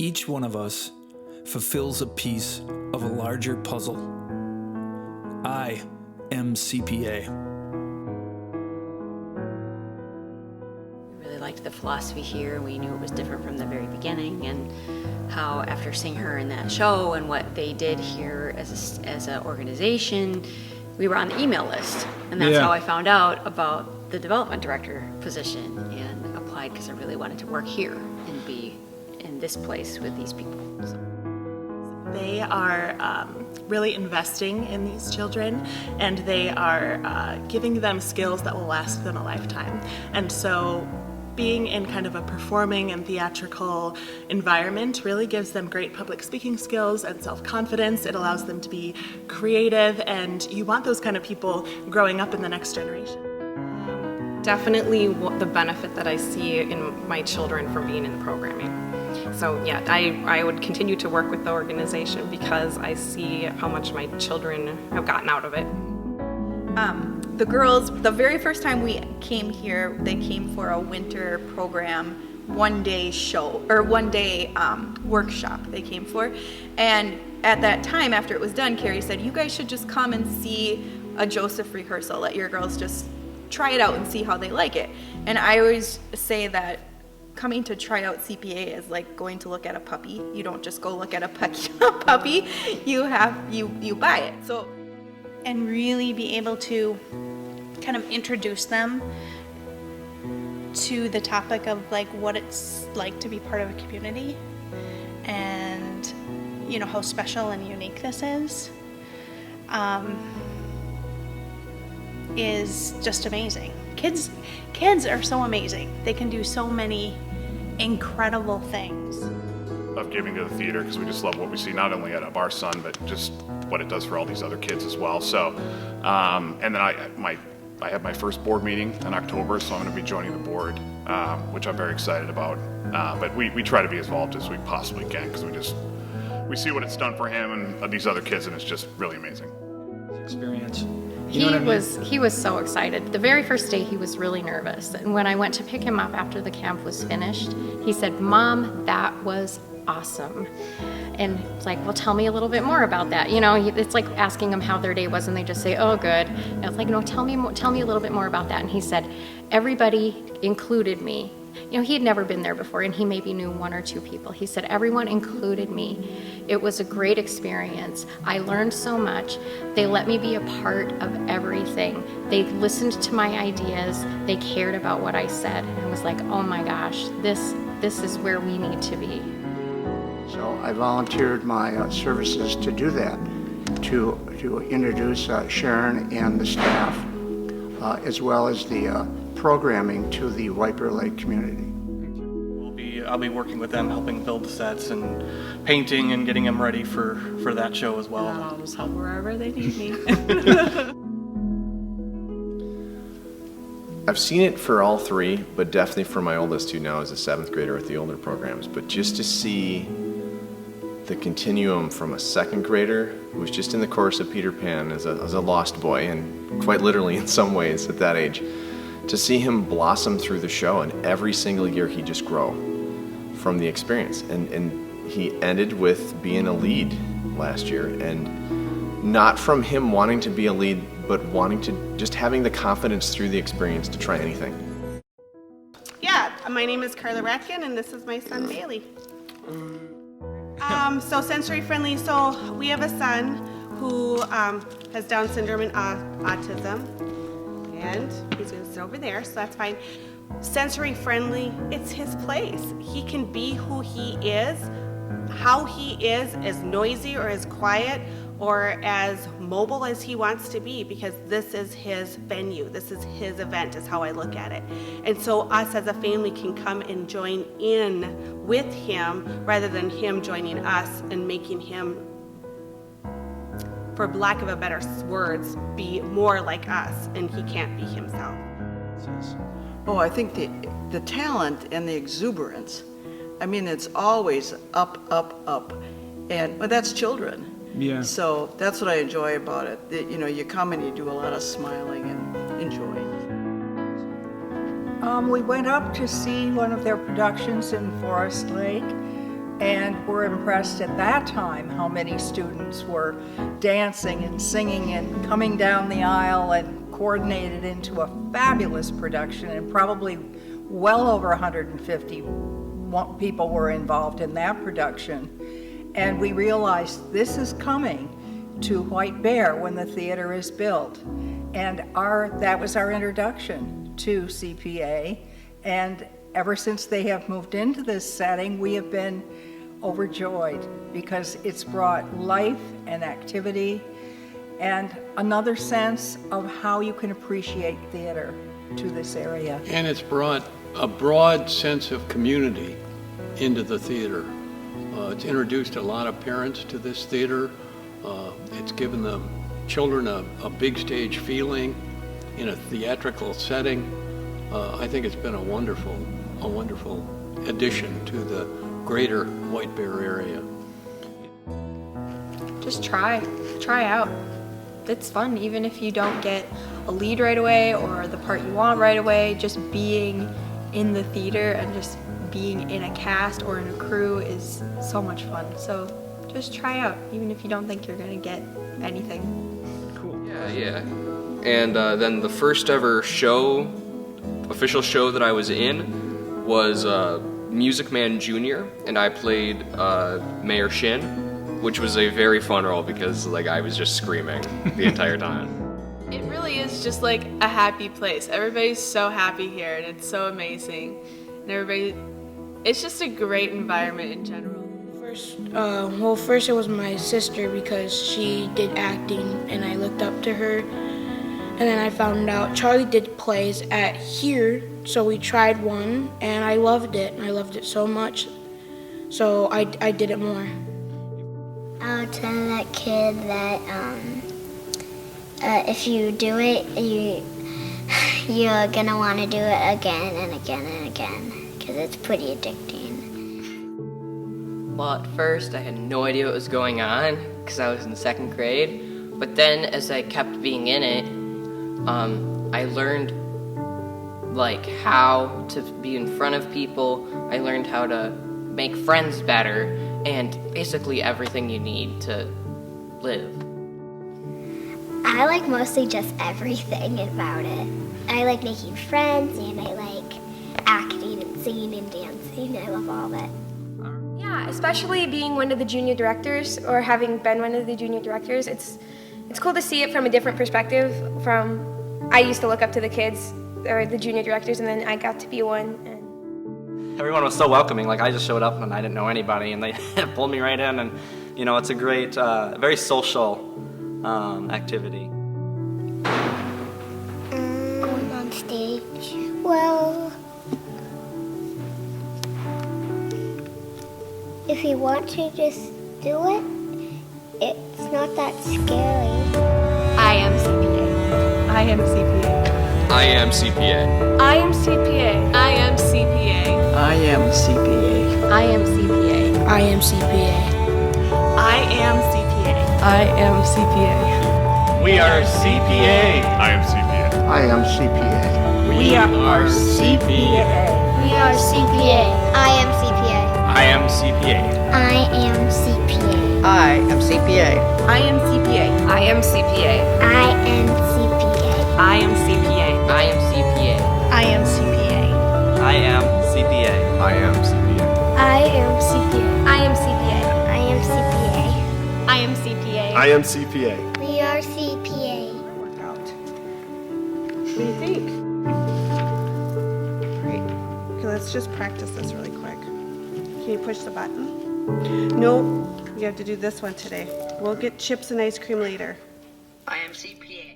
Each one of us fulfills a piece of a larger puzzle. I am CPA. We really liked the philosophy here. We knew it was different from the very beginning, and how after seeing her in that show and what they did here as an organization, we were on the email list. And that's how I found out about the development director position and applied because I really wanted to work here and be in this place with these people. So. They are really investing in these children, and they are giving them skills that will last them a lifetime. And so being in kind of a performing and theatrical environment really gives them great public speaking skills and self-confidence. It allows them to be creative, and you want those kind of people growing up in the next generation. Definitely the benefit that I see in my children from being in the programming. So yeah, I would continue to work with the organization because I see how much my children have gotten out of it. The girls, the very first time we came here, they came for a winter program, one-day show, or one-day workshop they came for. And at that time, after it was done, Carrie said, you guys should just come and see a Joseph rehearsal. Let your girls just try it out and see how they like it. And I always say that coming to try out CPA is like going to look at a puppy. You don't just go look at a puppy, you buy it. So, and really be able to kind of introduce them to the topic of like what it's like to be part of a community, and you know how special and unique this is just amazing. Kids are so amazing. They can do so many incredible things. Of giving to the theater because we just love what we see, not only out of our son, but just what it does for all these other kids as well. So, and then I have my first board meeting in October, so I'm going to be joining the board, which I'm very excited about. But we try to be as involved as we possibly can because we see what it's done for him and these other kids, and it's just really amazing. Experience. He was so excited. The very first day he was really nervous, and when I went to pick him up after the camp was finished, he said, "Mom, that was awesome." And it's like, well, tell me a little bit more about that. You know, it's like asking them how their day was, and they just say, "Oh, good." And I was like, "No, tell me a little bit more about that." And he said, "Everybody included me." You know, he had never been there before, and he maybe knew one or two people. He said, "Everyone included me. It was a great experience. I learned so much. They let me be a part of everything. They listened to my ideas. They cared about what I said." And I was like, oh my gosh, this is where we need to be. So I volunteered my services to do that, to introduce Sharon and the staff, as well as the programming to the Wiper Lake community. I'll be working with them, helping build the sets and painting and getting them ready for that show as well. I'll just help wherever they need me. I've seen it for all three, but definitely for my oldest, who now is a 7th grader at the older programs. But just to see the continuum from a 2nd grader who was just in the chorus of Peter Pan as a lost boy, and quite literally in some ways at that age, to see him blossom through the show, and every single year he just grow from the experience. And he ended with being a lead last year, and not from him wanting to be a lead, but wanting to just having the confidence through the experience to try anything. Yeah, my name is Carla Ratkin, and this is my son Bailey. So sensory friendly. So we have a son who has Down syndrome and autism, and he's going to sit over there, so that's fine. Sensory friendly, it's his place. He can be who he is, how he is, as noisy or as quiet or as mobile as he wants to be, because this is his venue, this is his event, is how I look at it. And so us as a family can come and join in with him rather than him joining us and making him, for lack of a better words, be more like us, and he can't be himself. Oh, I think the talent and the exuberance, I mean, it's always up, up, up. And well, that's children. Yeah. So that's what I enjoy about it. You know, you come and you do a lot of smiling and enjoying. We went up to see one of their productions in Forest Lake. and were impressed at that time how many students were dancing and singing and coming down the aisle and coordinated into a fabulous production, and probably well over 150 people were involved in that production. And we realized this is coming to White Bear when the theater is built. And that was our introduction to CPA. And ever since they have moved into this setting, we have been overjoyed because it's brought life and activity and another sense of how you can appreciate theater to this area. And it's brought a broad sense of community into the theater. It's introduced a lot of parents to this theater. It's given the children a big stage feeling in a theatrical setting. I think it's been a wonderful addition to the greater White Bear area. Just try out. It's fun, even if you don't get a lead right away or the part you want right away. Just being in the theater and just being in a cast or in a crew is so much fun. So just try out, even if you don't think you're gonna get anything. Cool. Yeah. And then the first ever official show that I was in was Music Man Jr., and I played Mayor Shin, which was a very fun role because I was just screaming the entire time. It really is just like a happy place. Everybody's so happy here and it's so amazing. And it's just a great environment in general. First it was my sister because she did acting and I looked up to her. And then I found out Charlie did plays at here, so we tried one and I loved it. And I loved it so much, so I did it more. I'll tell that kid that if you do it, you're gonna want to do it again and again and again, because it's pretty addicting. Well, at first I had no idea what was going on because I was in 2nd grade, but then as I kept being in it, I learned how to be in front of people. I learned how to make friends better, and basically everything you need to live. I like mostly just everything about it. I like making friends, and I like acting and singing and dancing. I love all of it. Yeah, especially being one of the junior directors, or having been one of the junior directors, it's cool to see it from a different perspective. I used to look up to the kids, or the junior directors, and then I got to be one. Everyone was so welcoming. I just showed up and I didn't know anybody, and they pulled me right in, and it's a great, very social activity. Going on stage. Well, if you want to just do it, it's not that scary. I am CPA. I am CPA. I am CPA. I am CPA. I am CPA. I am CPA. I am CPA. I am CPA. I am CPA. I am CPA. We are CPA. I am CPA. I am CPA. We are CPA. We are CPA. I am CPA. I am CPA. I am CPA. I am CPA. I am CPA. I am CPA. I am CPA. I am CPA. I am CPA. I am CPA. I am CPA. I am CPA. I am CPA. I am CPA. I am CPA. I am CPA. I am CPA. We are CPA. What do you think? Great. Okay, let's just practice this really quick. Can you push the button? No, you have to do this one today. We'll get chips and ice cream later. I am CPA.